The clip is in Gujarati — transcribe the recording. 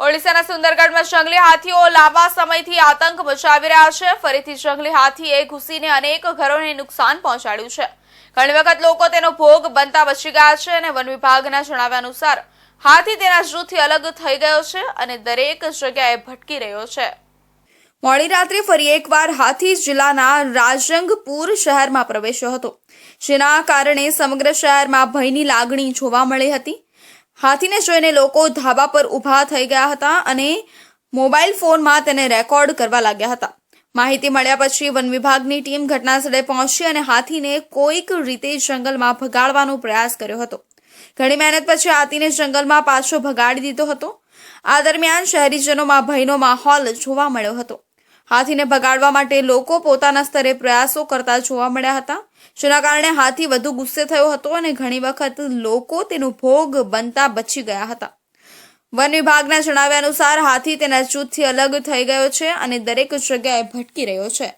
ઓડિશાના સુંદરગઢમાં જંગલી હાથીઓ લાંબા સમયથી આતંક મચાવી રહ્યા છે। ફરીથી જંગલી હાથીએ ઘૂસીને અનેક ઘરોને નુકસાન પહોંચાડ્યું છે। ઘણી વખત લોકો તેનો ભોગ બનતા બચી ગયા છે અને વન વિભાગના જણાવ્યા અનુસાર હાથી તેના જૂથથી અલગ થઈ ગયો છે અને દરેક જગ્યાએ ભટકી રહ્યો છે। મોડી રાત્રે ફરી એકવાર હાથી જિલ્લાના રાજંગપુર શહેરમાં પ્રવેશ્યો હતો, જેના કારણે સમગ્ર શહેરમાં ભયની લાગણી જોવા મળી હતી। હાથીને જોઈને લોકો ધાબા પર ઊભા થઈ ગયા હતા અને મોબાઈલ ફોનમાં તેને રેકોર્ડ કરવા લાગ્યા હતા। માહિતી મળ્યા પછી વન વિભાગની ટીમ ઘટનાસ્થળે પહોંચી અને હાથીને કોઈક રીતે જંગલમાં ભગાડવાનો પ્રયાસ કર્યો હતો। ઘણી મહેનત પછી હાથીને જંગલમાં પાછો ભગાડી દીધો હતો। આ દરમિયાન શહેરીજનોમાં ભયનો માહોલ જોવા મળ્યો હતો। હાથીને ભગાડવા માટે લોકો પોતાના સ્તરે પ્રયાસો કરતા જોવા મળ્યા હતા, જેના કારણે હાથી વધુ ગુસ્સે થયો હતો અને ઘણી વખત લોકો તેનો ભોગ બનતા બચી ગયા હતા। વન વિભાગના જણાવ્યા અનુસાર હાથી તેના જૂથથી અલગ થઈ ગયો છે અને દરેક જગ્યાએ ભટકી રહ્યો છે।